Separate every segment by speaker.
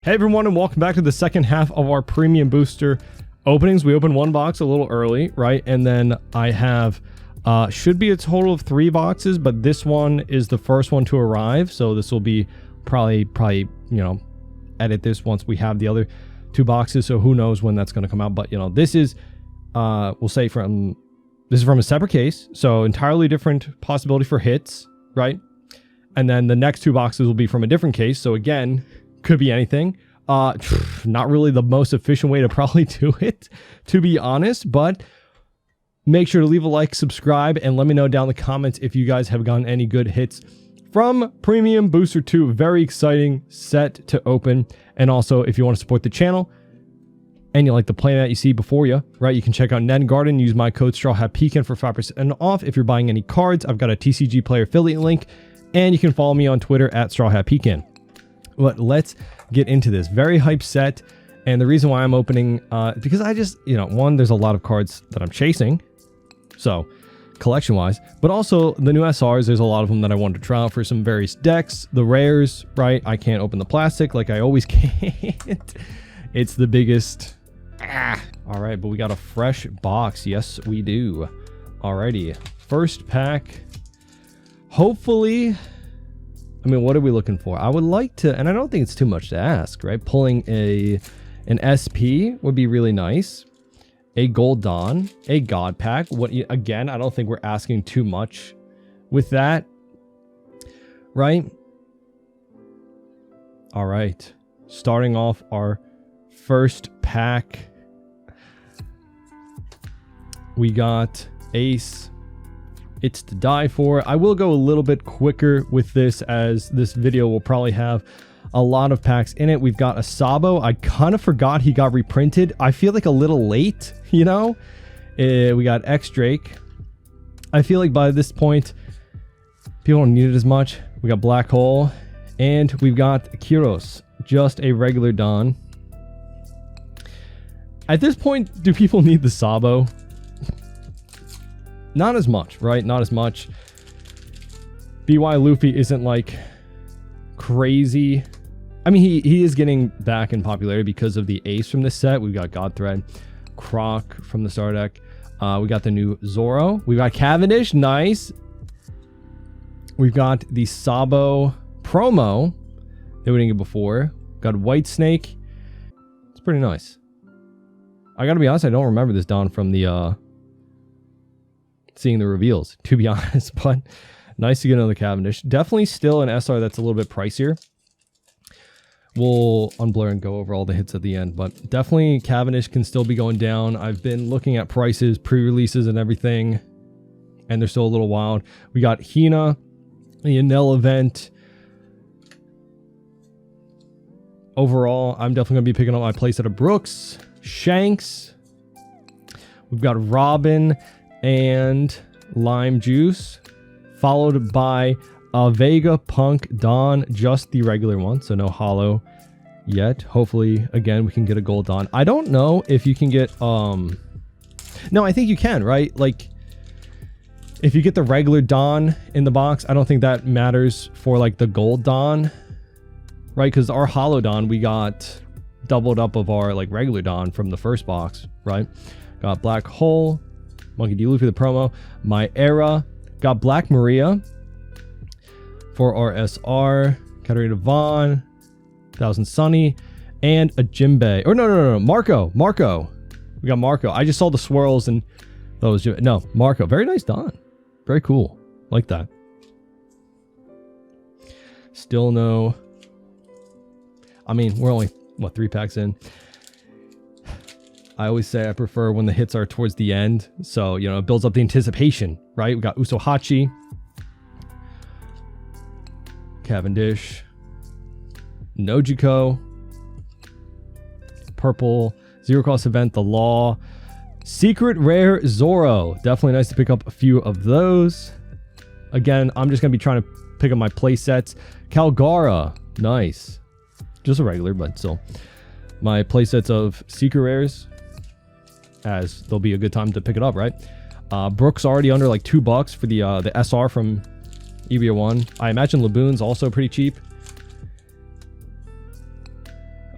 Speaker 1: Hey everyone, and welcome back to the second half of our premium booster openings. We opened one box a little early, right? And then I have should be a total of 3 boxes, but this one is the first one to arrive, so this will be probably you know, edit this once we have the other 2 boxes, so who knows when that's going to come out. But you know, this is we'll say this is from a separate case, so entirely different possibility for hits, right? And then the next 2 boxes will be from a different case, so again, could be anything. Not really the most efficient way to probably do it, to be honest, but make sure to leave a like, subscribe, and let me know down in the comments if you guys have gotten any good hits from Premium Booster 2. Very exciting set to open. And also, if you want to support the channel and you like the play that you see before you, right, you can check out Ned Garden. Use my code StrawHatPecan for 5% off if you're buying any cards. I've got a TCG player affiliate link, and you can follow me on Twitter at StrawHatPecan. But let's get into this very hype set. And the reason why I'm opening, because I just, you know, one, there's a lot of cards that I'm chasing, so collection wise, but also the new SRs, there's a lot of them that I wanted to try out for some various decks. The rares, right, I can't open the plastic like I always can't. It's the biggest. All right, but we got a fresh box. Yes, we do. Alrighty, first pack. Hopefully, I mean, what are we looking for? I would like to, and I don't think it's too much to ask, right? Pulling an SP would be really nice. A Gold Dawn, a God Pack. What, again, I don't think we're asking too much with that, right? All right, starting off our first pack. We got Ace. It's to die for. I will go a little bit quicker with this, as this video will probably have a lot of packs in it. We've got a Sabo. I kind of forgot he got reprinted. I feel like a little late, you know? We got X Drake. I feel like by this point, people don't need it as much. We got Black Hole. And we've got Kyros. Just a regular Dawn. At this point, do people need the Sabo? Not as much, right? Not as much. BY Luffy isn't like crazy. I mean, he is getting back in popularity because of the Ace from this set. We've got Godthread, Croc from the star deck. We got the new Zoro. We got Cavendish, nice. We've got the Sabo promo that we didn't get before. Got White Snake. It's pretty nice. I gotta be honest, I don't remember this Dawn from the seeing the reveals, to be honest, but nice to get another Cavendish. Definitely still an SR that's a little bit pricier. We'll unblur and go over all the hits at the end, but definitely Cavendish can still be going down. I've been looking at prices, pre-releases and everything, and they're still a little wild. We got Hina, the Enel event. Overall, I'm definitely going to be picking up my playset of Brooks, Shanks. We've got Robin and Lime Juice, followed by a Vega, Punk, Dawn, just the regular one, so no holo yet. Hopefully, again, we can get a Gold Dawn. I don't know if you can get, no, I think you can, right? Like, if you get the regular Dawn in the box, I don't think that matters for, like, the Gold Dawn, right? Because our holo Dawn, we got doubled up of our, like, regular Dawn from the first box, right? Got Black Hole, Monkey D. Luffy, the promo. My Era. Got Black Maria for our SR. Katarina Vaughn. Thousand Sunny. And a Jinbei. Or no. Marco. We got Marco. I just saw the swirls and those. No, Marco. Very nice Dawn. Very cool. Like that. Still no. I mean, we're only, what, 3 packs in? I always say I prefer when the hits are towards the end. So, you know, it builds up the anticipation, right? We got Usohachi, Cavendish, Nojiko, Purple, Zero Cost Event, The Law, Secret Rare Zoro. Definitely nice to pick up a few of those. Again, I'm just going to be trying to pick up my play sets. Calgara, nice. Just a regular, but still. My play sets of Secret Rares, as there'll be a good time to pick it up, right? Brooks already under like $2 for the SR from EBO1. I imagine Laboon's also pretty cheap.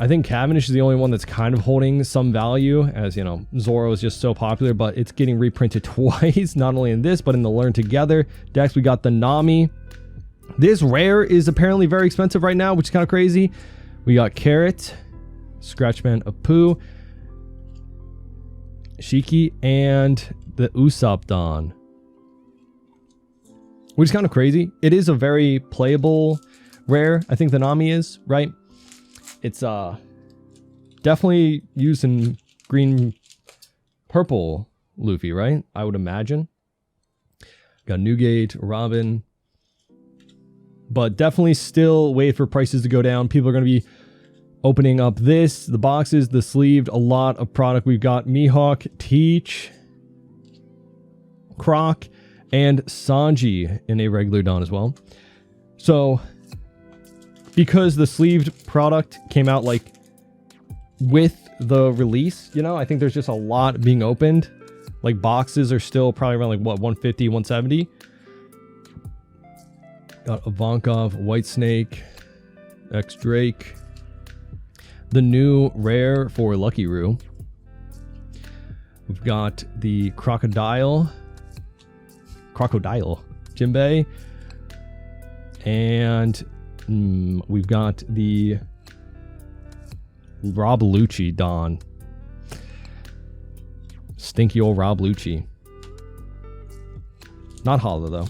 Speaker 1: I think Cavendish is the only one that's kind of holding some value, as you know, Zoro is just so popular, but it's getting reprinted twice, not only in this, but in the Learn Together decks. We got the Nami. This rare is apparently very expensive right now, which is kind of crazy. We got Carrot, Scratchman Apu, Shiki, and the Usopp Don, which is kind of crazy. It is a very playable rare. I think the Nami is, right? It's definitely used in green purple Luffy, right? I would imagine. Got Newgate, Robin. But definitely still wait for prices to go down. People are going to be opening up this, the boxes, the sleeved, a lot of product. We've got Mihawk, Teach, Croc, and Sanji in a regular Dawn as well. So because the sleeved product came out like with the release, you know, I think there's just a lot being opened. Like boxes are still probably around like what, 150, 170. Got Ivankov, White Snake, X Drake, the new rare for Lucky Roo. We've got the Crocodile Jinbei, and we've got the Rob Lucci Don. Stinky old Rob Lucci. Not hollow though.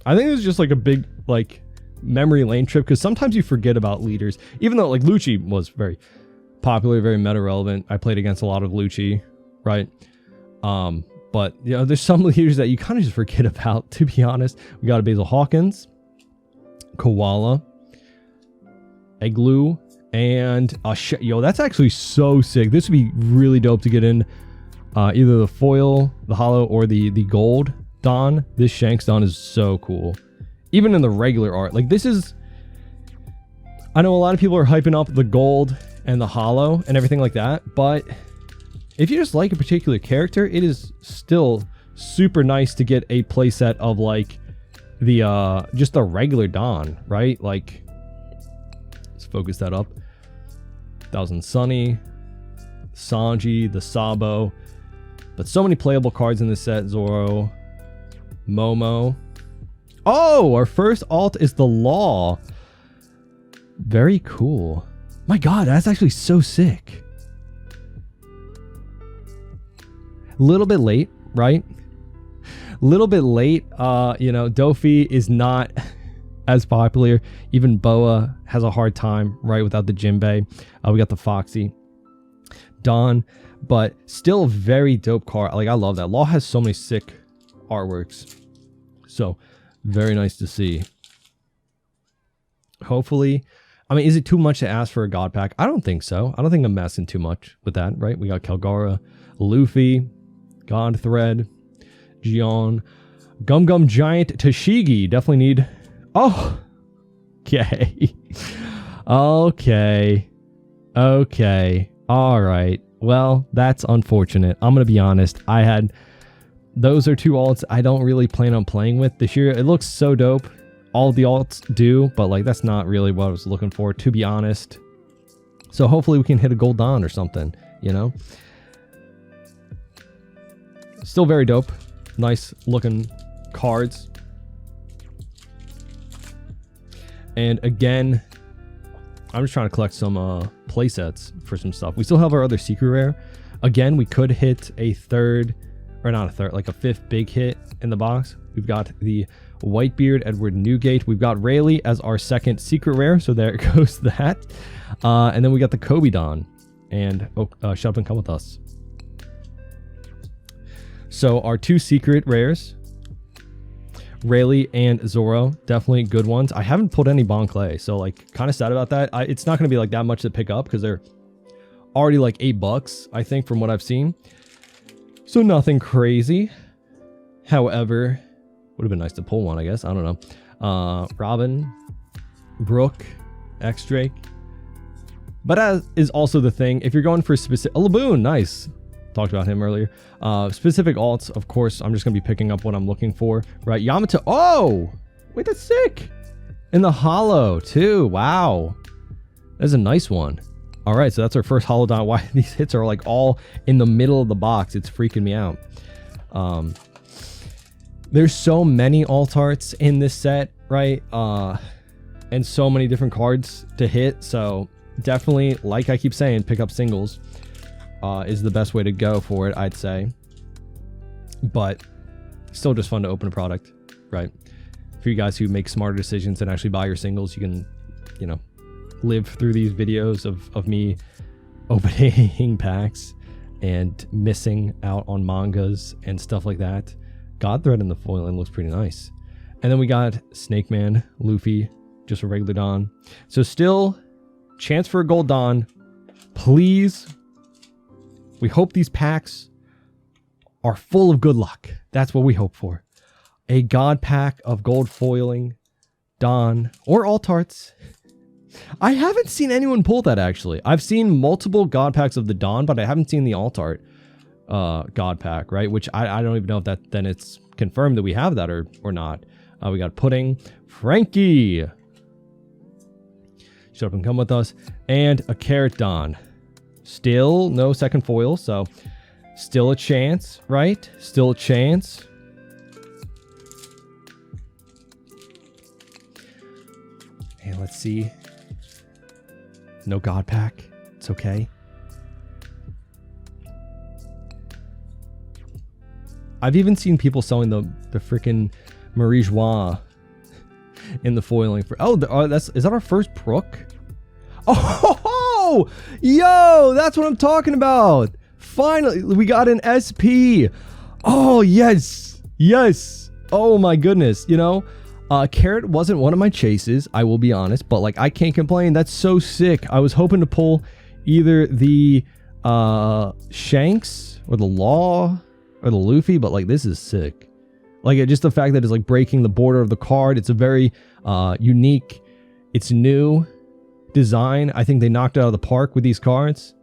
Speaker 1: I think it's just like a big like memory lane trip, because sometimes you forget about leaders, even though like Lucci was very popular, very meta relevant. I played against a lot of Lucci, right? But you know, there's some leaders that you kind of just forget about, to be honest. We got a Basil Hawkins, Koala, Igloo, and yo, that's actually so sick. This would be really dope to get in either the foil, the hollow, or the gold Don. This Shanks Don is so cool. Even in the regular art, like this is, I know a lot of people are hyping up the gold and the hollow and everything like that, but if you just like a particular character, it is still super nice to get a playset of like the just the regular Don, right? Like, let's focus that up. Thousand Sunny, Sanji, the Sabo, but so many playable cards in this set. Zoro, Momo. Oh, our first alt is the Law. Very cool. My God, that's actually so sick. A little bit late, right? A little bit late. You know, Dofi is not as popular. Even Boa has a hard time, right, without the Jinbei. We got the Foxy, Don, but still a very dope card. Like, I love that. Law has so many sick artworks. So, very nice to see. Hopefully, I mean, is it too much to ask for a God pack? I don't think so. I don't think I'm messing too much with that, right? We got Kelgara, Luffy, God Thread, Gion, Gum Gum Giant, Tashigi. Definitely need. Oh, okay. Okay. All right. Well, that's unfortunate. I'm going to be honest. Those are two alts I don't really plan on playing with this year. It looks so dope. All the alts do, but like that's not really what I was looking for, to be honest. So hopefully we can hit a Gold Dawn or something, you know? Still very dope. Nice looking cards. And again, I'm just trying to collect some playsets for some stuff. We still have our other secret rare. Again, we could hit a third, or not a third, like a fifth big hit in the box. We've got the Whitebeard, Edward Newgate. We've got Rayleigh as our second secret rare, so there goes that. And then we got the Kobe Don and Shut Up and Come With Us. So our two secret rares, Rayleigh and Zoro, definitely good ones. I haven't pulled any Bon Clay, so like kind of sad about that. It's not going to be like that much to pick up because they're already like $8, I think, from what I've seen. So nothing crazy. However, would have been nice to pull one, I guess. I don't know. Robin, Brooke, X Drake. But as is also the thing, if you're going for specific, Laboon, nice. Talked about him earlier. Specific alts, of course, I'm just gonna be picking up what I'm looking for, right? Yamato. Oh, wait, that's sick. in the holo too. Wow. That's a nice one. All right, so that's our first holo Don. Why these hits are like all in the middle of the box. It's freaking me out. There's so many alt arts in this set, right? And so many different cards to hit. So definitely, like I keep saying, pick up singles is the best way to go for it, I'd say. But still just fun to open a product, right? For you guys who make smarter decisions and actually buy your singles, you can, you know, live through these videos of me opening packs and missing out on mangas and stuff like that. God Thread in the foiling looks pretty nice. And then we got Snake Man, Luffy, just a regular Don. So still chance for a gold Don. Please. We hope these packs are full of good luck. That's what we hope for. A God pack of gold foiling Don or alt arts. I haven't seen anyone pull that, actually. I've seen multiple God packs of the Don, but I haven't seen the alt art God pack, right? Which I don't even know if that then it's confirmed that we have that or not. We got Pudding, Frankie. Shut up and come with us. And a Carrot Don. Still no second foil, so still a chance, right? Still a chance. And let's see. No God pack. It's okay. I've even seen people selling the freaking Marie Joie in the foiling for. Oh, is that our first Brook? Oh, yo, that's what I'm talking about. Finally, we got an SP. Oh, yes. Yes. Oh, my goodness. You know, Carrot wasn't one of my chases, I will be honest, but like I can't complain. That's so sick. I was hoping to pull either the Shanks or the Law or the Luffy, but like this is sick. Like just the fact that it's like breaking the border of the card. It's a very unique, it's new design. I think they knocked it out of the park with these cards.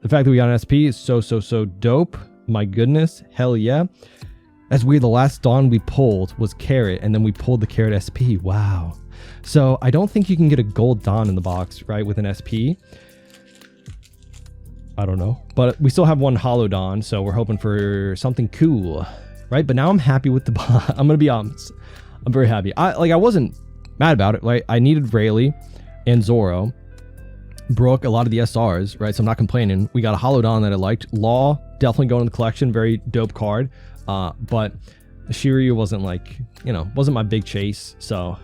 Speaker 1: The fact that we got an SP is so dope. My goodness, hell yeah. That's weird. The last Dawn we pulled was Carrot, and then we pulled the Carrot SP. Wow. So I don't think you can get a gold Dawn in the box, right, with an SP. I don't know. But we still have one Holo Dawn, so we're hoping for something cool, right? But now I'm happy with the box. I'm going to be honest. I'm very happy. I wasn't mad about it. Like, I needed Rayleigh and Zoro. Brook, a lot of the SRs, right? So I'm not complaining. We got a Holo Dawn that I liked. Law, definitely going in the collection. Very dope card. But Shiryu wasn't like, you know, wasn't my big chase. So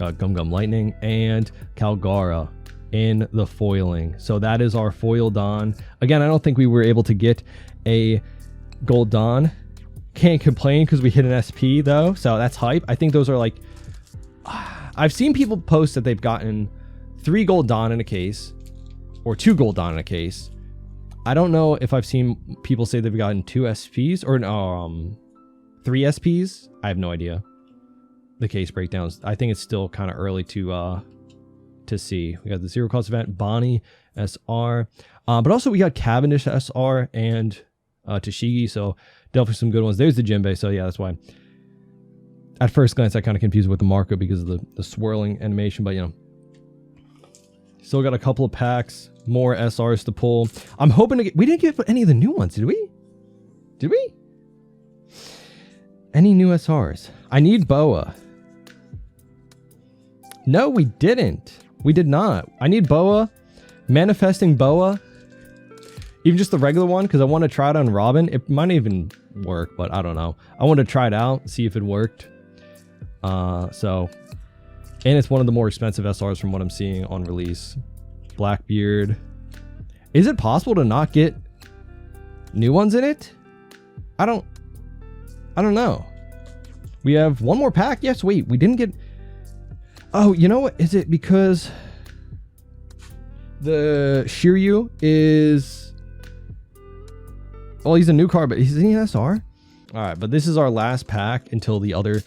Speaker 1: got Gum Gum Lightning and Calgara in the foiling. So that is our foil Dawn. Again, I don't think we were able to get a gold Dawn. Can't complain because we hit an SP though. So that's hype. I think those are like, I've seen people post that they've gotten 3 gold Dawn in a case or 2 gold Dawn in a case. I don't know if I've seen people say they've gotten 2 SPs or 3 SPs. I have no idea. The case breakdowns. I think it's still kind of early to see. We got the zero cost event, Bonnie SR, but also we got Cavendish SR and Tashigi. So definitely some good ones. There's the Jinbei. So yeah, that's why. At first glance, I kind of confused it with the Marco because of the swirling animation, but you know. Still got a couple of packs, more SRs to pull. I'm hoping to get... We didn't get any of the new ones, did we? Did we? Any new SRs? I need Boa. No, we didn't. We did not. I need Boa. Manifesting Boa. Even just the regular one, because I want to try it on Robin. It might even work, but I don't know. I want to try it out, see if it worked. And it's one of the more expensive SRs from what I'm seeing on release. Blackbeard. Is it possible to not get new ones in it? I don't know. We have one more pack. Yes, wait, we didn't get... Oh, you know what? Is it because the Shiryu is... Well, he's a new card, but is he an SR? All right, but this is our last pack until the other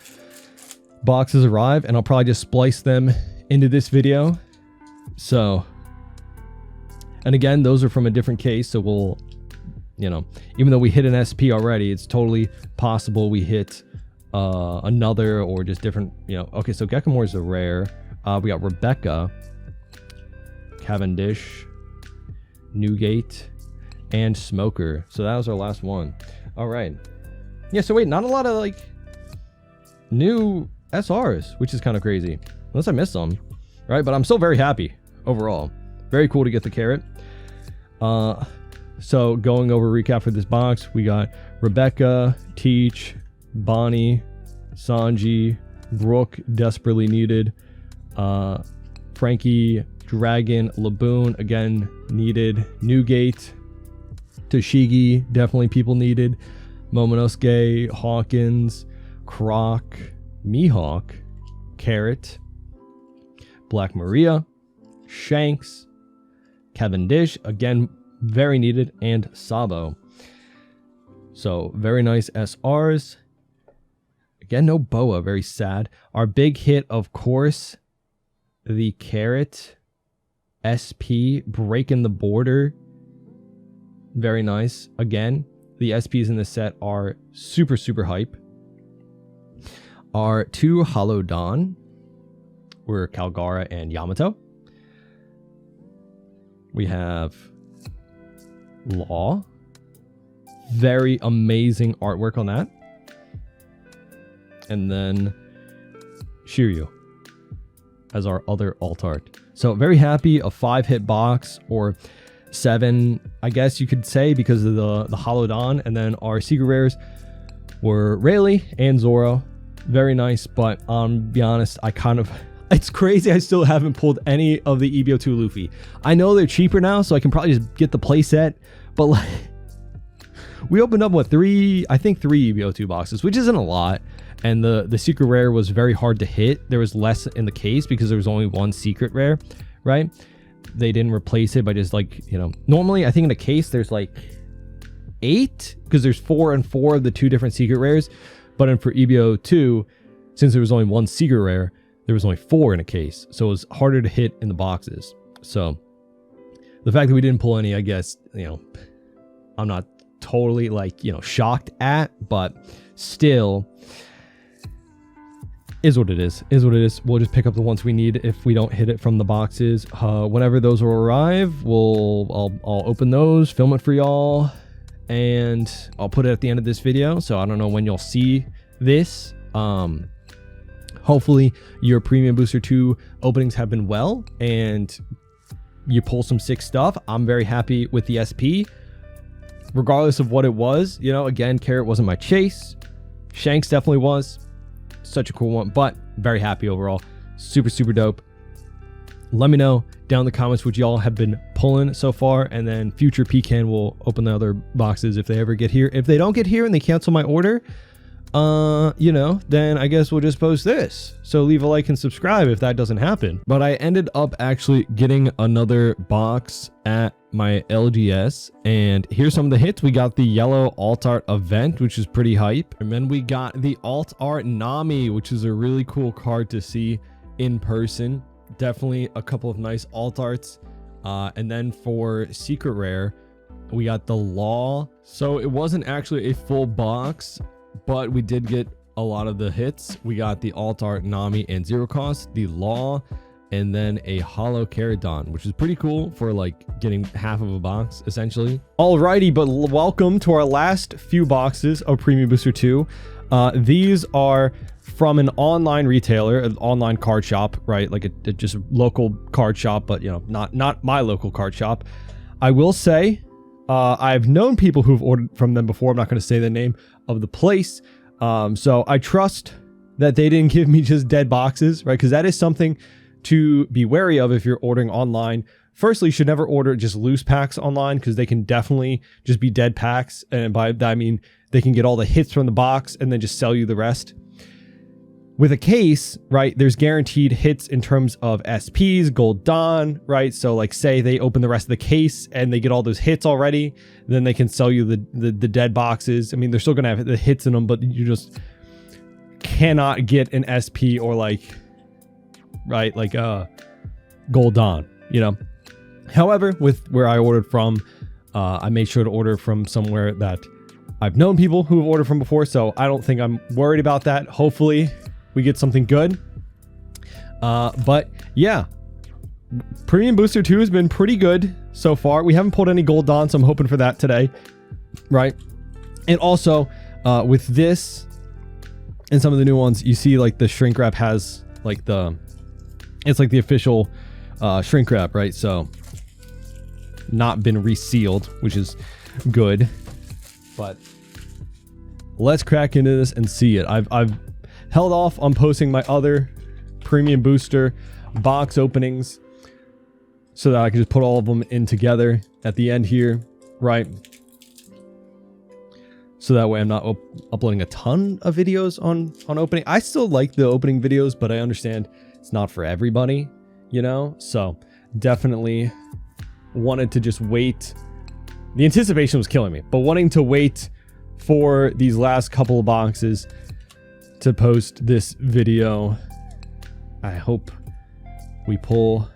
Speaker 1: boxes arrive, and I'll probably just splice them into this video. So, and again, those are from a different case, so we'll, you know, even though we hit an SP already, it's totally possible we hit another or just different, you know. Okay, so Gekkamore is a rare. We got Rebecca, Cavendish, Newgate, and Smoker. So that was our last one. All right. Yeah, so wait, not a lot of like new SRs, which is kind of crazy. Unless I missed some, right? But I'm still very happy overall. Very cool to get the carrot. So going over recap for this box, we got Rebecca, Teach, Bonnie, Sanji, Brooke, desperately needed, Frankie, Dragon, Laboon, again needed, Newgate, Toshigi, definitely people needed, Momonosuke, Hawkins, Croc, Mihawk, Carrot, Black Maria, Shanks, Cavendish, again very needed, and Sabo. So very nice SRs. Again, no Boa, very sad. Our big hit, of course, the Carrot SP, breaking the border. Very nice. Again, the SPs in this set are super, super hype. Our 2 Hollow Dawn were Calgara and Yamato. We have Law. Very amazing artwork on that. And then Shiryu as our other alt art. So very happy, a 5-hit box, or 7, I guess you could say, because of the Hollow Dawn. And then our secret rares were Rayleigh and Zoro. Very nice, but be honest, it's crazy I still haven't pulled any of the EBO2 Luffy. I know they're cheaper now, so I can probably just get the playset, but like, we opened up, what, 3 EBO2 boxes, which isn't a lot. And the secret rare was very hard to hit. There was less in the case because there was only 1 secret rare, right? They didn't replace it by just like, you know, normally I think in a case there's like 8 because there's 4 and 4 of the 2 different secret rares. But for EBO2, since there was only 1 secret rare, there was only 4 in a case. So it was harder to hit in the boxes. So the fact that we didn't pull any, I guess, you know, I'm not totally like, you know, shocked at, but still is what it is. We'll just pick up the ones we need if we don't hit it from the boxes. Whenever those will arrive, I'll open those, film it for y'all, and I'll put it at the end of this video. So I don't know when you'll see this. Hopefully your Premium Booster 2 openings have been well and you pull some sick stuff. I'm very happy with the SP, regardless of what it was. You know, again, Carrot wasn't my chase. Shanks definitely was. Such a cool one, but very happy overall. Super, super dope. Let me know down in the comments what y'all have been pulling so far, and then future Pecan will open the other boxes if they ever get here. If they don't get here and they cancel my order, you know, then I guess we'll just post this. So leave a like and subscribe if that doesn't happen. But I ended up actually getting another box at my LGS, and here's some of the hits. We got the yellow alt art event, which is pretty hype, and then we got the alt art Nami, which is a really cool card to see in person. Definitely a couple of nice alt arts. And then for secret rare, we got the Law. So it wasn't actually a full box, but we did get a lot of the hits. We got the alt art Nami and Zero Cost, the Law, and then a hollow Caradon, which is pretty cool for like getting half of a box essentially. Alrighty, but welcome to our last few boxes of Premium Booster 2. These are from an online retailer, an online card shop, right? Like a just local card shop, but you know, not my local card shop. I will say, I've known people who've ordered from them before. I'm not going to say the name of the place. So I trust that they didn't give me just dead boxes, right? Because that is something to be wary of if you're ordering online. Firstly, you should never order just loose packs online because they can definitely just be dead packs. And by that, I mean, they can get all the hits from the box and then just sell you the rest. With a case, right, there's guaranteed hits in terms of SPs, Gold Dawn, right? So like say they open the rest of the case and they get all those hits already, then they can sell you the dead boxes. I mean, they're still going to have the hits in them, but you just cannot get an SP or like, right, like Gold Dawn, you know? However, with where I ordered from, I made sure to order from somewhere that I've known people who have ordered from before, so I don't think I'm worried about that. Hopefully we get something good. But yeah, Premium Booster 2 has been pretty good so far. We haven't pulled any gold on, so I'm hoping for that today, right? And also with this and some of the new ones, you see like the shrink wrap has like it's like the official shrink wrap, right? So not been resealed, which is good. But let's crack into this and see it. I've held off on posting my other Premium Booster box openings so that I can just put all of them in together at the end here, right? So that way I'm not uploading a ton of videos on opening. I still like the opening videos, but I understand it's not for everybody, you know? So definitely wanted to just wait. The anticipation was killing me, but wanting to wait for these last couple of boxes to post this video. I hope we pull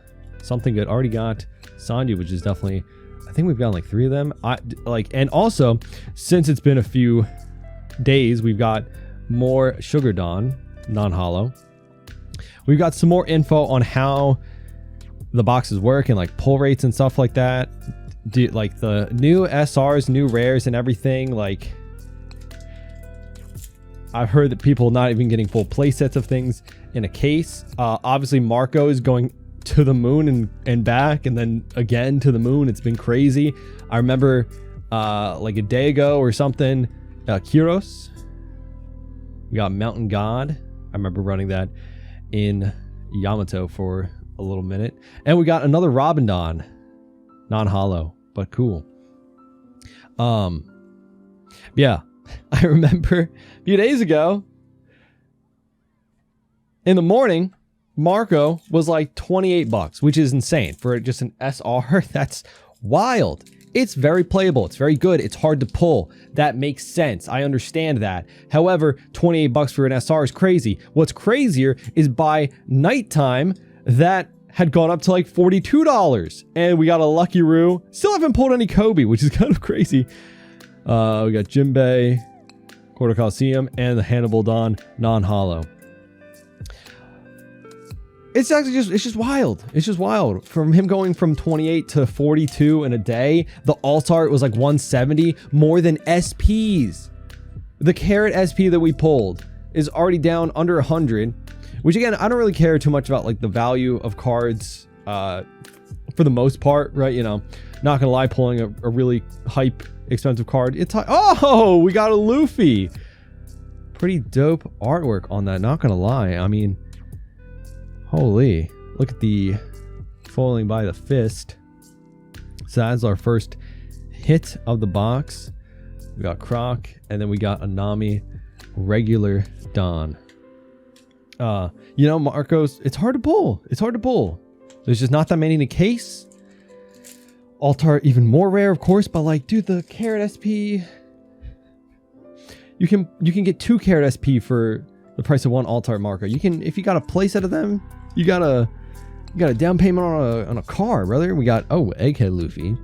Speaker 1: something good. Already got Sanju, which is definitely, I think we've got like 3 of them. And also since it's been a few days, we've got more Sugar Dawn non-holo. We've got some more info on how the boxes work and like pull rates and stuff like that. Like the new SRs, new rares and everything. Like I've heard that people not even getting full play sets of things in a case. Obviously Marco is going to the moon and back, and then again to the moon. It's been crazy. I remember like a day ago or something, Kyros, we got Mountain God. I remember running that in Yamato for a little minute, and we got another Robindon non-holo, but cool. Yeah, I remember a few days ago in the morning, Marco was like 28 bucks, which is insane for just an SR. That's wild. It's very playable. It's very good. It's hard to pull. That makes sense. I understand that. However, 28 bucks for an SR is crazy. What's crazier is by nighttime that had gone up to like $42, and we got a Lucky Roo. Still haven't pulled any Kobe, which is kind of crazy. We got Jimbei, Quarter Coliseum, and the Hannibal Dawn non-holo. It's actually just wild. It's just wild. From him going from 28 to 42 in a day, the alt art was like 170, more than SPs. The Carrot SP that we pulled is already down under 100, which again, I don't really care too much about like the value of cards for the most part, right? You know, not gonna lie, pulling a really hype, expensive card. It's oh, we got a Luffy. Pretty dope artwork on that, not gonna lie. I mean, holy, look at the foiling by the fist. So that's our first hit of the box. We got Croc, and then we got a Nami regular Dawn. You know, Marco's, it's hard to pull. It's hard to pull. There's just not that many in a case. Altar even more rare, of course, but like, dude, the Carrot SP, you can get 2 Carrot SP for the price of 1 Altar Marco. You can, if you got a playset of them, you got a down payment on a car, brother. We got, oh, Egghead Luffy.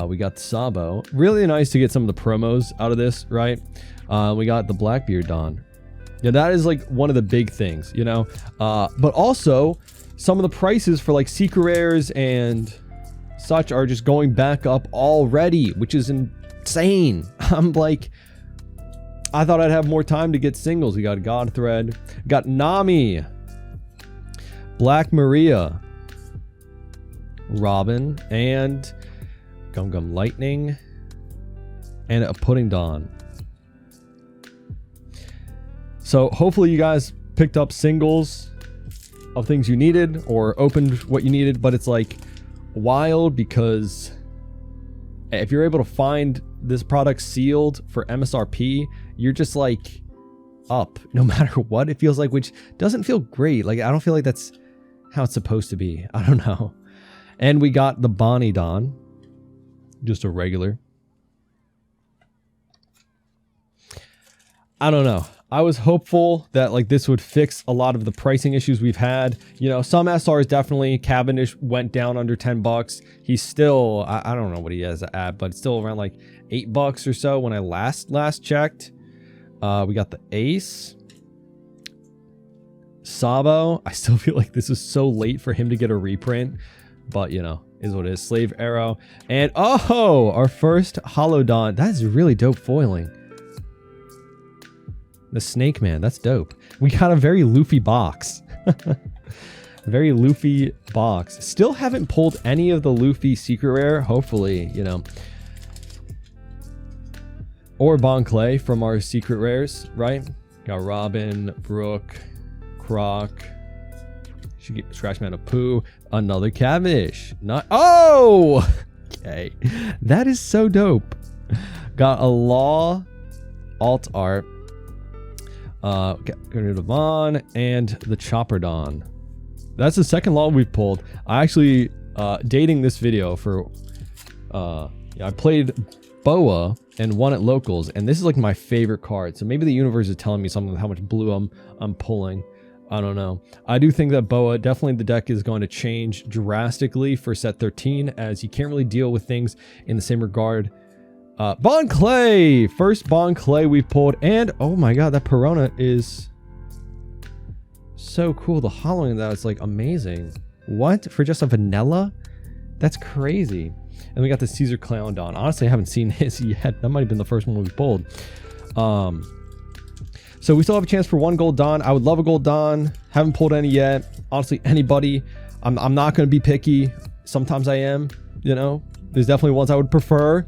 Speaker 1: We got Sabo. Really nice to get some of the promos out of this, right? We got the Blackbeard Dawn. Yeah, that is like one of the big things, you know? But also, some of the prices for like secret rares and such are just going back up already, which is insane. I'm like, I thought I'd have more time to get singles. We got Godthread, got Nami, Black Maria, Robin, and Gum Gum Lightning, and a Pudding Dawn. So hopefully you guys picked up singles of things you needed or opened what you needed, but it's like wild because if you're able to find this product sealed for MSRP, you're just like up no matter what it feels like, which doesn't feel great. Like, I don't feel like that's how it's supposed to be. I don't know. And we got the Bonnie Dawn, just a regular. I don't know. I was hopeful that like this would fix a lot of the pricing issues we've had. You know, some SRs definitely, Cavendish went down under 10 bucks. He's still, I don't know what he has at, but it's still around like 8 bucks or so when I last checked. We got the Ace. Sabo. I still feel like this is so late for him to get a reprint, but you know, is what it is. Slave Arrow. And oh, our first Holodon. That is really dope foiling. The Snake Man, that's dope. We got a very Luffy box. Very Luffy box. Still haven't pulled any of the Luffy secret rare. Hopefully, you know. Or Bon Clay from our secret rares, right? Got Robin, Brooke, Croc. Should get Scratchman of Pooh. Another Cavendish. Not. Oh! Okay. That is so dope. Got a Law alt art. Devon and the Chopper Don. That's the second Law we've pulled. I actually dating this video for yeah, I played Boa and won at locals, and this is like my favorite card. So maybe the universe is telling me something, how much blue I'm pulling. I don't know. I do think that Boa, definitely the deck is going to change drastically for set 13, as you can't really deal with things in the same regard. Bon Clay! First Bon Clay we've pulled, and oh my god, that Perona is so cool. The hollowing of that is like amazing. What? For just a vanilla? That's crazy. And we got the Caesar Clown Don. Honestly, I haven't seen his yet. That might have been the first one we pulled. So we still have a chance for one gold Don. I would love a gold Don. Haven't pulled any yet. Honestly, anybody. I'm not going to be picky. Sometimes I am, you know. There's definitely ones I would prefer.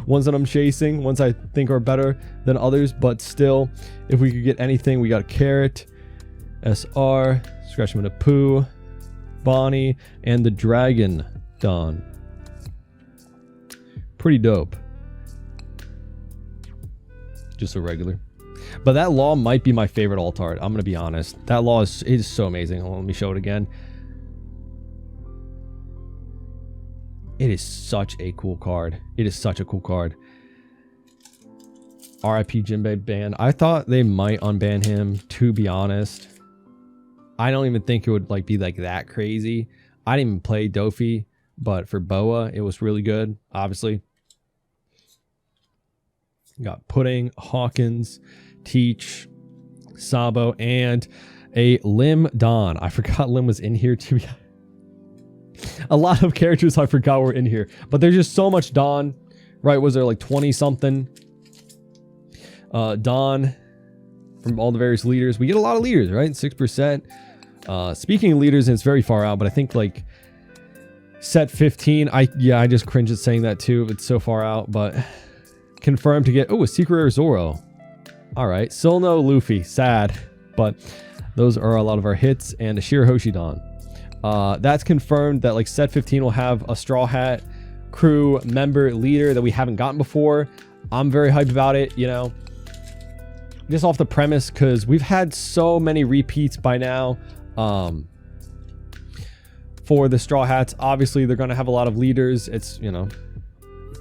Speaker 1: Ones that I'm chasing, ones I think are better than others, but still, if we could get anything, we got a Carrot, SR, Scratchman of Pooh, Bonnie, and the Dragon Don. Pretty dope. Just a regular. But that Law might be my favorite alt art. I'm going to be honest. That Law is so amazing. Hold on, let me show it again. It is such a cool card. It is such a cool card. RIP Jinbei ban. I thought they might unban him, to be honest. I don't even think it would like be like that crazy. I didn't even play Dofi, but for Boa, it was really good, obviously. Got Pudding, Hawkins, Teach, Sabo, and a Lim Don. I forgot Lim was in here too. A lot of characters I forgot were in here, but there's just so much Don, right? Was there like 20 something Don from all the various leaders? We get a lot of leaders, right? 6%. Speaking of leaders, and it's very far out, but I think like set 15. I just cringe at saying that too. It's so far out, but confirmed to get a secret rare Zoro. All right, still no Luffy. Sad, but those are a lot of our hits, and a Shirahoshi Don. That's confirmed that like set 15 will have a Straw Hat crew member leader that we haven't gotten before. I'm very hyped about it, you know, just off the premise, because we've had so many repeats by now. For the Straw Hats, obviously they're going to have a lot of leaders. It's, you know,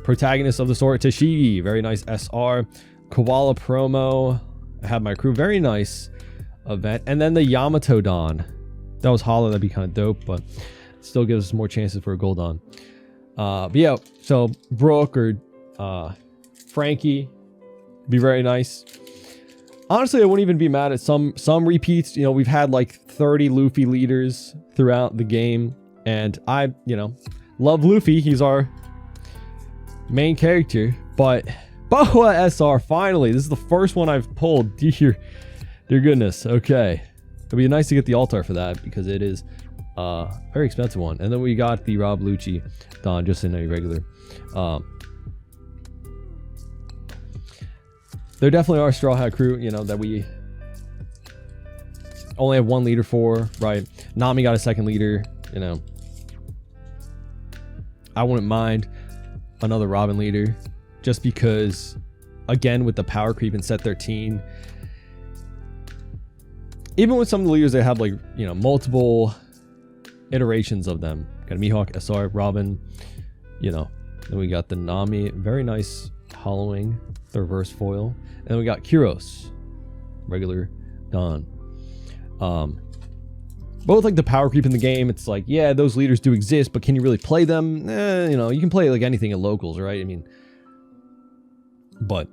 Speaker 1: protagonists of the sort. Tashigi, very nice SR. Koala promo. I have my crew, very nice event. And then the Yamato Don. That was hollow, that'd be kind of dope, but still gives us more chances for a gold on. But yeah, so Brooke or Frankie be very nice. Honestly, I wouldn't even be mad at some repeats. You know, we've had like 30 Luffy leaders throughout the game, and I, you know, love Luffy. He's our main character, but Boa SR, finally. This is the first one I've pulled. Dear goodness. Okay. It'd be nice to get the altar for that, because it is a very expensive one. And then we got the Rob Lucci Don, just in a regular. There definitely are Straw Hat crew, you know, that we only have one leader for, right? Nami got a second leader, you know. I wouldn't mind another Robin leader, just because, again, with the power creep in set 13, even with some of the leaders, they have like, you know, multiple iterations of them. Got a Mihawk, SR, Robin, you know. Then we got the Nami, very nice hollowing, the reverse foil. And then we got Kuros. regular Don. Both like the power creep in the game. It's like, yeah, those leaders do exist, but can you really play them? You know, you can play like anything at locals, right? I mean, but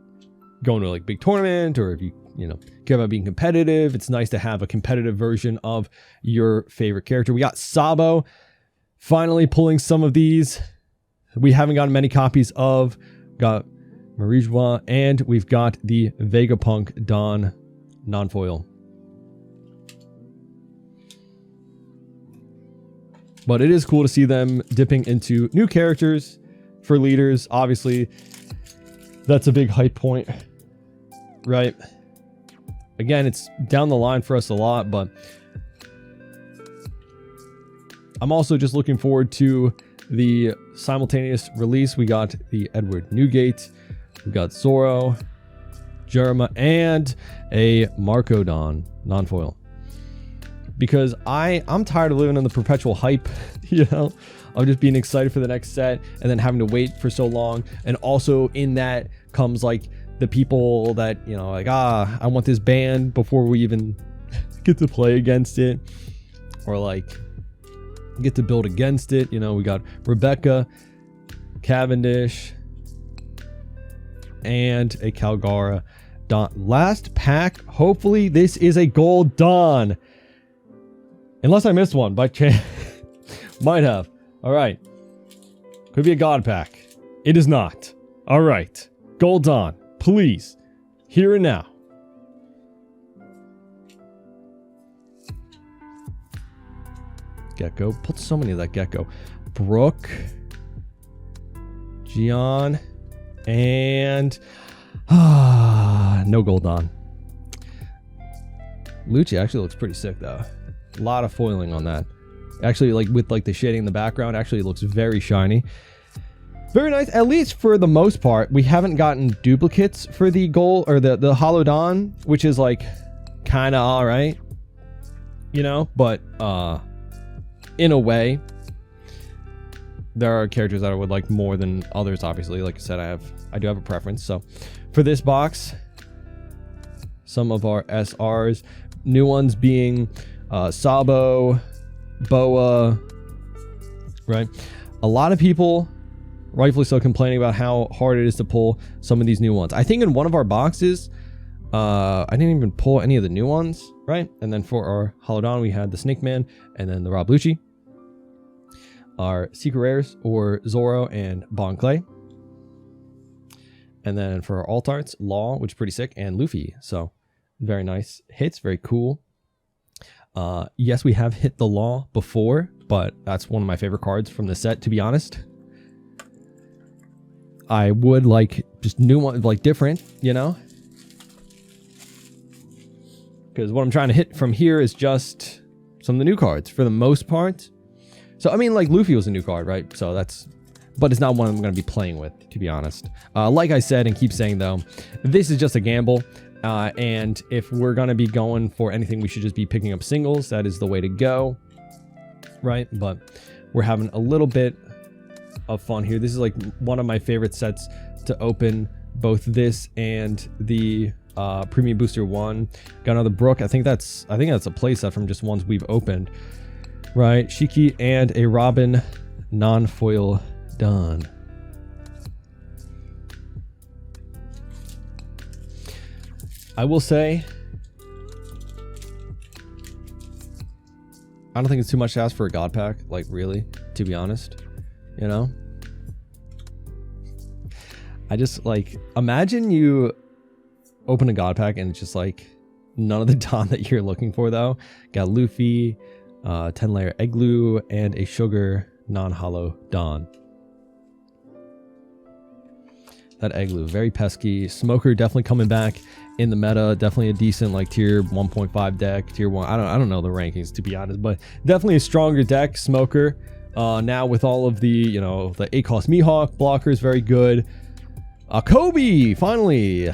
Speaker 1: going to like big tournament, or if you know, care about being competitive, it's nice to have a competitive version of your favorite character. We got Sabo finally pulling some of these. We haven't gotten many copies of. Got Marijwa, and we've got the Vegapunk Don non-foil. But it is cool to see them dipping into new characters for leaders. Obviously, that's a big hype point, right? Again, it's down the line for us a lot, but I'm also just looking forward to the simultaneous release. We got the Edward Newgate, we got Zoro, Jerema, and a Marco Don non-foil. Because I'm tired of living in the perpetual hype, you know, of just being excited for the next set and then having to wait for so long. And also in that comes like the people that, you know, like, I want this band before we even get to play against it, or like get to build against it. You know, we got Rebecca, Cavendish, and a Calgara Don. Last pack. Hopefully this is a gold Don. Unless I missed one by chance. Might have. All right. Could be a God pack. It is not. All right. Gold Don. Please. Here and now. Gecko. Put so many of that Gecko. Brooke. Gian. And... no gold Don. Lucci actually looks pretty sick though. A lot of foiling on that. Actually, like with like the shading in the background, actually looks very shiny. Very nice. At least for the most part, we haven't gotten duplicates for the gold or the Hollow Don, which is like kind of all right, you know. But in a way, there are characters that I would like more than others. Obviously, like I said, I do have a preference. So for this box, some of our SRs, new ones being Sabo, Boa, right? A lot of people, rightfully so, complaining about how hard it is to pull some of these new ones. I think in one of our boxes, I didn't even pull any of the new ones, right? And then for our Holodon, we had the Snake Man and then the Rob Lucci. Our Secret Rares, or Zoro and Bon Clay. And then for our alt arts, Law, which is pretty sick, and Luffy. So very nice hits, very cool. Yes, we have hit the Law before, but that's one of my favorite cards from the set, to be honest. I would like just new one, like different, you know? Because what I'm trying to hit from here is just some of the new cards for the most part. So, I mean, like Luffy was a new card, right? So that's, but it's not one I'm going to be playing with, to be honest. Like I said and keep saying though, this is just a gamble. And if we're going to be going for anything, we should just be picking up singles. That is the way to go, right? But we're having a little bit of fun here. This is like one of my favorite sets to open, both this and the Premium Booster 1. Got another Brook. I think that's a playset from just ones we've opened, right? Shiki and a Robin non-foil Don. I will say, I don't think it's too much to ask for a God pack, like really, to be honest, you know? I just like, imagine you open a God pack and it's just like none of the Don that you're looking for though. Got Luffy, 10-layer Eggloo, and a Sugar non-hollow Don. That Eggloo, very pesky. Smoker definitely coming back in the meta. Definitely a decent like tier 1.5 deck, tier 1. I don't know the rankings, to be honest, but definitely a stronger deck. Smoker now with all of the, you know, the 8-cost Mihawk blockers, very good. Kobe, finally.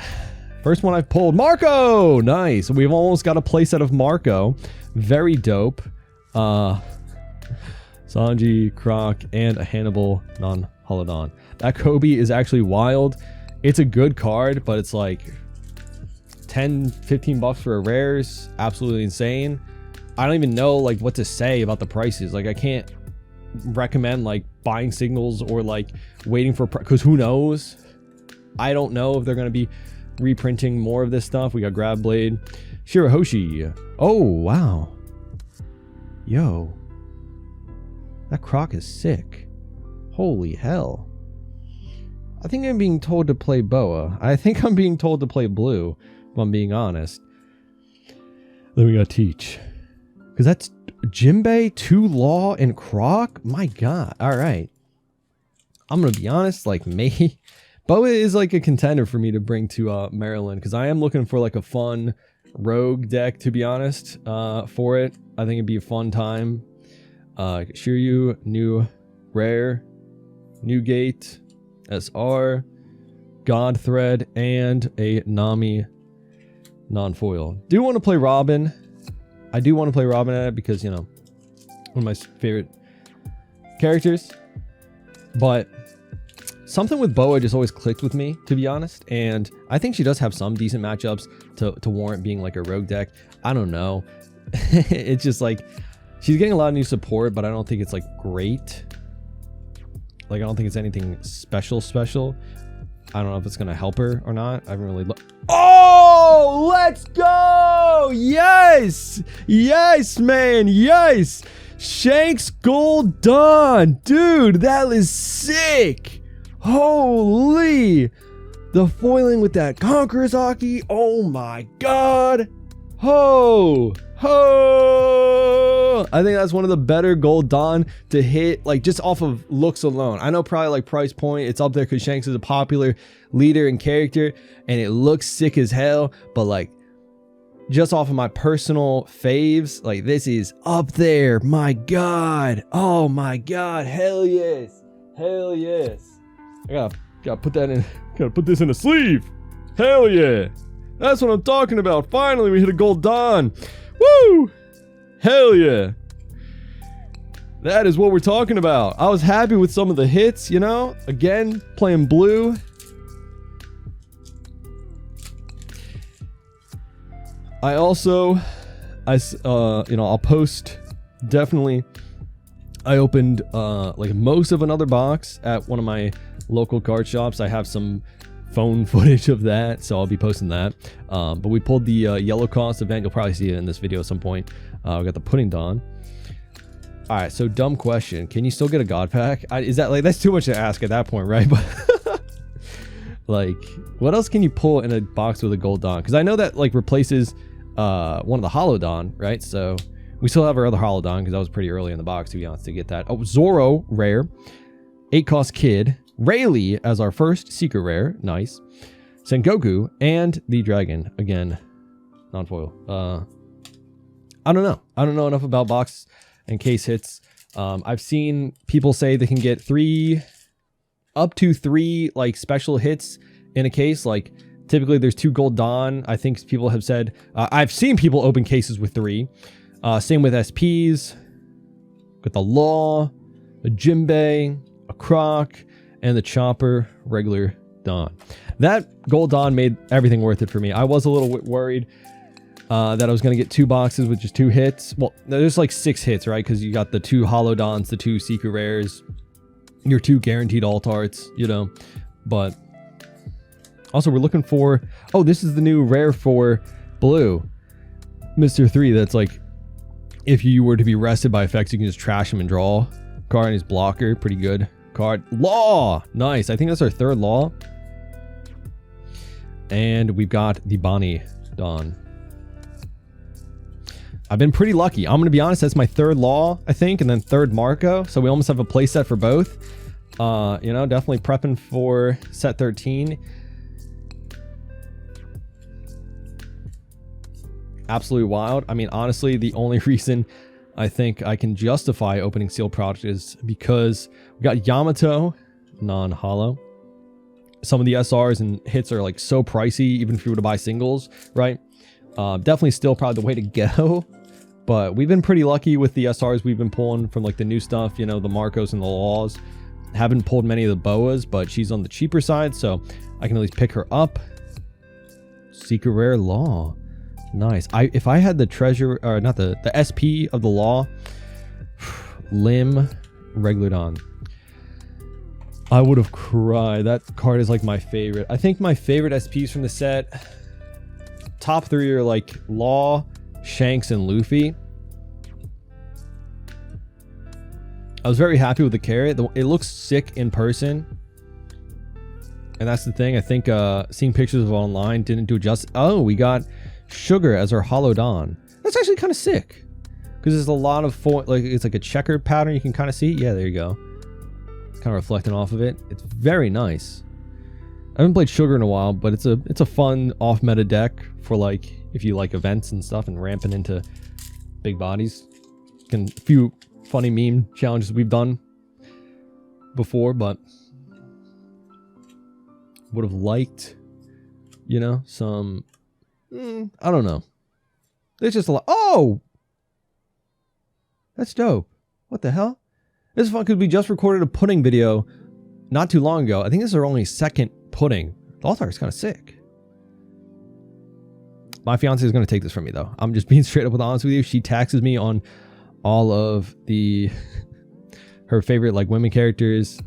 Speaker 1: First one I've pulled. Marco, nice. We've almost got a playset of Marco. Very dope. Sanji, Croc, and a Hannibal non-Holodon. That Kobe is actually wild. It's a good card, but it's like 10, 15 bucks for a rare is absolutely insane. I don't even know like what to say about the prices. Like I can't recommend like buying signals or like waiting for, because who knows? I don't know if they're going to be reprinting more of this stuff. We got Grab Blade, Shirahoshi. Oh, wow. Yo. That Croc is sick. Holy hell. I think I'm being told to play Boa. I think I'm being told to play Blue, if I'm being honest. Then we got Teach. Because that's Jinbei, 2 Law, and Croc? My god. Alright. I'm going to be honest, like, me. Boa is like a contender for me to bring to Maryland. Because I am looking for like a fun rogue deck, to be honest, for it. I think it'd be a fun time. Shiryu, new rare, new gate, SR, God Thread, and a Nami non-foil. Do want to play Robin. I do want to play Robin at it because, you know, one of my favorite characters. But something with Boa just always clicked with me, to be honest. And I think she does have some decent matchups to warrant being like a rogue deck. I don't know. It's just like, she's getting a lot of new support, but I don't think it's like great. Like, I don't think it's anything special. I don't know if it's going to help her or not. I haven't really Oh, let's go. Yes. Yes, man. Yes. Shanks Gold Dawn. Dude, that is sick. Holy. The foiling with that Conqueror's Hockey. Oh my god. Ho. I think that's one of the better Gold Dawn to hit, like just off of looks alone. I know probably like price point, it's up there because Shanks is a popular leader and character and it looks sick as hell, but like just off of my personal faves, like this is up there. My god. Oh my god. Hell yes. Hell yes. I gotta put that in, gotta put this in a sleeve. Hell yeah. That's what I'm talking about. Finally we hit a Gold Dawn. Woo! Hell yeah. That is what we're talking about. I was happy with some of the hits, you know? Again, playing Blue. I also, you know, I'll post, definitely, I opened like most of another box at one of my local card shops. I have some phone footage of that, so I'll be posting that. But we pulled the yellow cost event. You'll probably see it in this video at some point. We got the Pudding Dawn. All right, so dumb question: can you still get a God Pack? Is that like, that's too much to ask at that point, right? But like, what else can you pull in a box with a Gold Dawn? Because I know that like replaces one of the Hollow Dawn, right? So we still have our other Hollow Dawn because that was pretty early in the box, to be honest, to get that. Oh, Zoro rare, 8 cost Kid. Rayleigh as our first secret rare. Nice. Sengoku and the Dragon. Again, non-foil. I don't know. I don't know enough about box and case hits. I've seen people say they can get up to 3 like special hits in a case. Like typically there's 2 Gold Dawn. I think people have said, I've seen people open cases with 3. Same with SPs. Got the Law, a Jinbei, a Croc, and the Chopper regular Dawn. That Gold Dawn made everything worth it for me. I was a little worried that I was going to get 2 boxes with just 2 hits. Well, there's like 6 hits, right? Because you got the 2 Hollow Dawns, the 2 Secret Rares, your 2 guaranteed alt arts, you know. But also we're looking for, oh, this is the new rare for Blue. Mr. 3, that's like, if you were to be rested by effects, you can just trash him and draw. Card and his blocker, pretty good card. Law, nice. I think that's our 3rd Law. And we've got the Bonnie Dawn. I've been pretty lucky. I'm gonna be honest, that's my 3rd Law, I think, and then 3rd Marco. So we almost have a play set for both. You know, definitely prepping for set 13. Absolutely wild. I mean, honestly, the only reason I think I can justify opening sealed product is because we got Yamato, non-hollow. Some of the SRs and hits are like so pricey, even if you were to buy singles, right? Definitely still probably the way to go. But we've been pretty lucky with the SRs we've been pulling from like the new stuff, you know, the Marcos and the Laws. Haven't pulled many of the Boas, but she's on the cheaper side, so I can at least pick her up. secret rare Law. Nice. If I had the treasure, or not the SP of the Law, Limb, Regulodon, I would have cried. That card is like my favorite. I think my favorite SPs from the set, top 3 are like Law, Shanks, and Luffy. I was very happy with the carrot. It looks sick in person. And that's the thing. I think seeing pictures of it online didn't do it justice. Oh, we got Sugar as our Holodon. That's actually kind of sick. Because there's a lot of, it's like a checkered pattern you can kind of see. Yeah, there you go. Kind of reflecting off of it. It's very nice. I haven't played Sugar in a while, but it's a fun off-meta deck for like, if you like events and stuff and ramping into big bodies. A few funny meme challenges we've done before, but would have liked, you know, some, I don't know. There's just a lot. Oh! That's dope. What the hell? This is fun because we just recorded a pudding video not too long ago. I think this is our only second pudding. The altar is kind of sick. My fiance is going to take this from me, though. I'm just being straight up with honest with you. She taxes me on all of her favorite like women characters.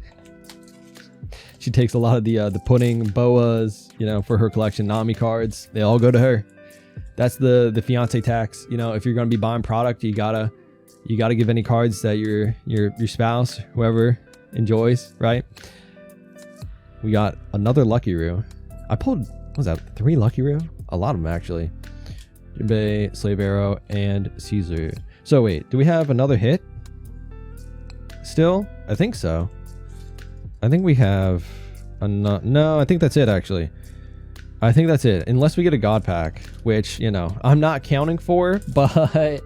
Speaker 1: She takes a lot of the pudding, boas, you know, for her collection. Nami cards, they all go to her. That's the fiance tax. You know, if you're going to be buying product, you gotta give any cards that your spouse, whoever, enjoys, right? We got another Lucky Roo. I pulled, what was that, 3 Lucky Roo? A lot of them, actually. Jinbei, Slave Arrow, and Caesar. So wait, do we have another hit? Still? I think so. I think we have no, I think that's it, actually. I think that's it. Unless we get a God Pack, which, you know, I'm not counting for, but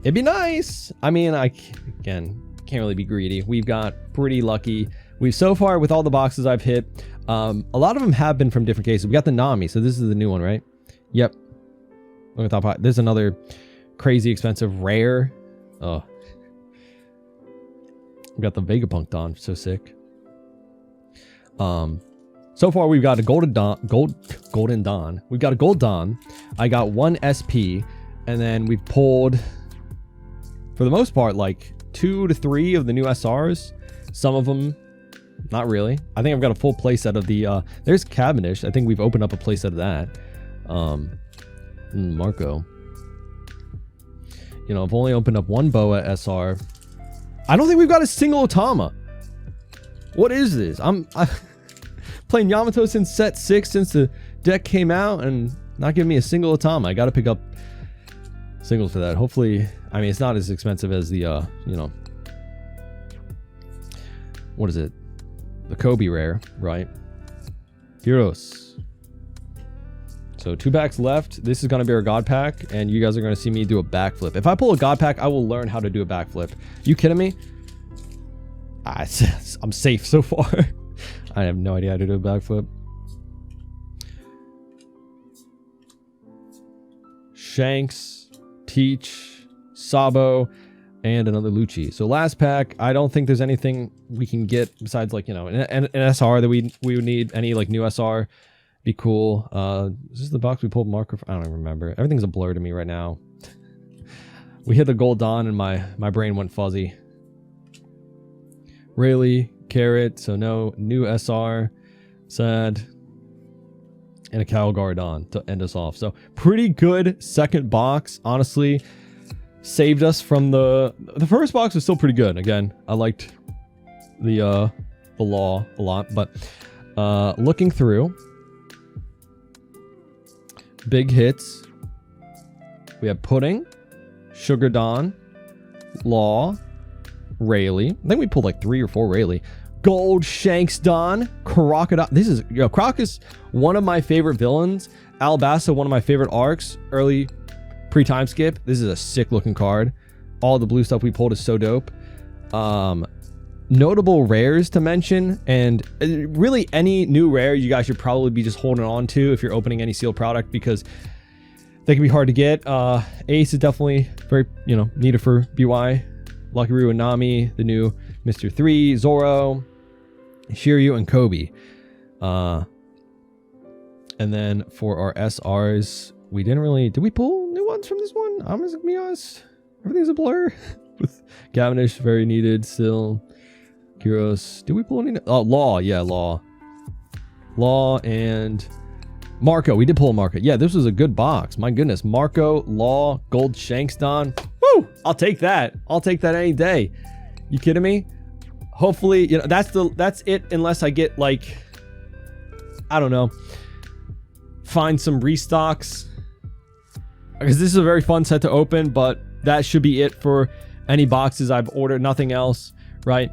Speaker 1: it'd be nice. I mean, again, can't really be greedy. We've got pretty lucky. We've so far, with all the boxes I've hit, a lot of them have been from different cases. We got the Nami, so this is the new one, right? Yep. Look at that. There's another crazy expensive rare. Oh. We got the Vegapunk Dawn, so sick. So far we've got a Golden Dawn. We've got a Gold Dawn. I got 1 SP, and then we've pulled, for the most part, like 2 to 3 of the new SRs. Some of them, not really. I think I've got a full playset of the. There's Cavendish. I think we've opened up a playset of that. Marco. You know, I've only opened up 1 Boa SR. I don't think we've got a single Otama. What is this? I'm playing Yamato since set 6, since the deck came out, and not giving me a single Otama. I got to pick up singles for that. Hopefully, I mean, it's not as expensive as the, you know, what is it? The Kobe rare, right? Heroes. So 2 packs left. This is going to be our God pack, and you guys are going to see me do a backflip. If I pull a God pack, I will learn how to do a backflip. You kidding me? I'm safe so far. I have no idea how to do a backflip. Shanks, Teach, Sabo, and another Lucci. So last pack, I don't think there's anything we can get besides, like, you know, an SR that we would need. Any like new SR be cool. Is this the box we pulled Marco for? I don't even remember. Everything's a blur to me right now. We hit the Gold Dawn and my brain went fuzzy. Rayleigh, Carrot, so no new SR, Sad, and a Calgarodon to end us off. So pretty good second box, honestly. Saved us from the first box was still pretty good. Again, I liked the Law a lot, but looking through, big hits. We have Pudding, Sugar Dawn, Law, Rayleigh. I think we pulled like 3 or 4 Rayleigh. Gold Shanks Dawn, Crocodile. This is, you know, Croc is one of my favorite villains. Alabasta, one of my favorite arcs. Early pre-time skip. This is a sick looking card. All the blue stuff we pulled is so dope. Notable rares to mention, and really any new rare you guys should probably be just holding on to if you're opening any sealed product, because they can be hard to get. Ace is definitely very, you know, needed for BY. Lucky Roo and Nami, the new Mr. 3, Zoro, Shiryu, and Kobe. And And then for our SRs, we didn't really... Did we pull new ones from this one? I'm just gonna be honest. Everything's a blur. With Gavinish, very needed still. Kyros. Did we pull any... Oh, Law. Yeah, Law. Law and... Marco. We did pull a Marco. Yeah, this was a good box. My goodness. Marco, Law, Gold Shankston. Woo! I'll take that. I'll take that any day. You kidding me? Hopefully, you know, that's it unless I get, like... I don't know. Find some restocks. Because this is a very fun set to open, but that should be it for any boxes I've ordered. Nothing else, right?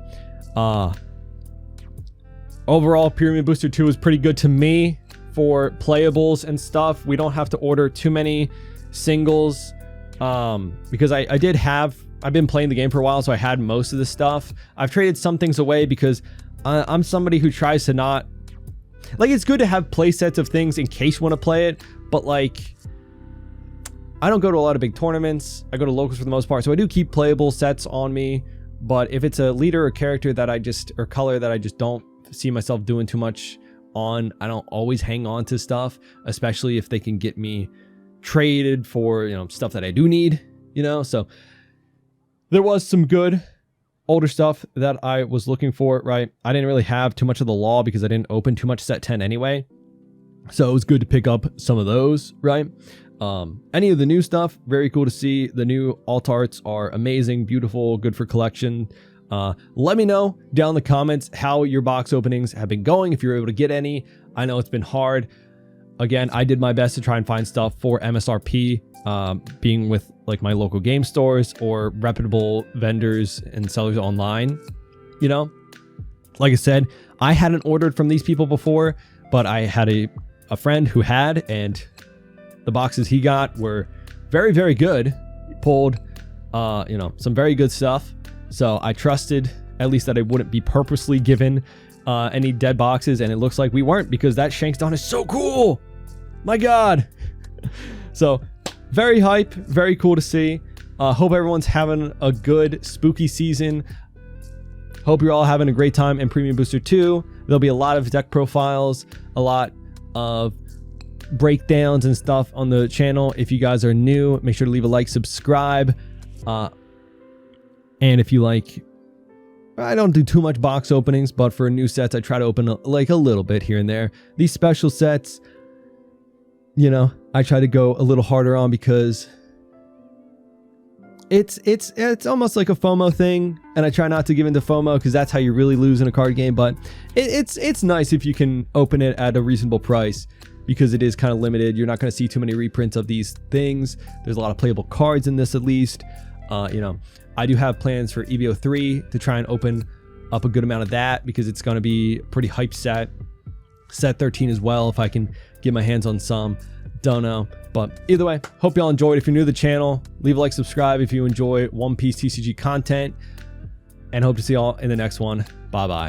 Speaker 1: Overall, Premium Booster 2 is pretty good to me for playables and stuff. We don't have to order too many singles because I've been playing the game for a while, so I had most of the stuff. I've traded some things away because I'm somebody who tries to not... Like, it's good to have play sets of things in case you want to play it, but, like... I don't go to a lot of big tournaments. I go to locals for the most part, so I do keep playable sets on me. But if it's a leader or character that or color that I just don't see myself doing too much on, I don't always hang on to stuff, especially if they can get me traded for, you know, stuff that I do need, you know. So there was some good older stuff that I was looking for, right? I didn't really have too much of the Law because I didn't open too much set 10 anyway. So it was good to pick up some of those, right? Any of the new stuff, very cool to see. The new alt arts are amazing, beautiful, good for collection. Let me know down in the comments how your box openings have been going, if you're able to get any. I know it's been hard. Again, I did my best to try and find stuff for MSRP, being with like my local game stores or reputable vendors and sellers online. You know, like I said, I hadn't ordered from these people before, but I had a friend who had, and the boxes he got were very, very good. He pulled, you know, some very good stuff. So I trusted at least that I wouldn't be purposely given any dead boxes, and it looks like we weren't, because that Shankston is so cool. My God. So very hype, very cool to see. Hope everyone's having a good spooky season. Hope you're all having a great time in Premium Booster 2. There'll be a lot of deck profiles, a lot of breakdowns and stuff on the channel. If you guys are new, make sure to leave a like, subscribe. And if you like, I don't do too much box openings, but for new sets, I try to open like a little bit here and there. These special sets, you know, I try to go a little harder on because it's almost like a FOMO thing, and I try not to give into FOMO because that's how you really lose in a card game. But it's nice if you can open it at a reasonable price, because it is kind of limited. You're not going to see too many reprints of these things. There's a lot of playable cards in this, at least. You know, I do have plans for EVO3 to try and open up a good amount of that, because it's going to be a pretty hype set. Set 13 as well, if I can get my hands on some. Don't know. But either way, hope y'all enjoyed. If you're new to the channel, leave a like, subscribe if you enjoy One Piece TCG content. And hope to see y'all in the next one. Bye-bye.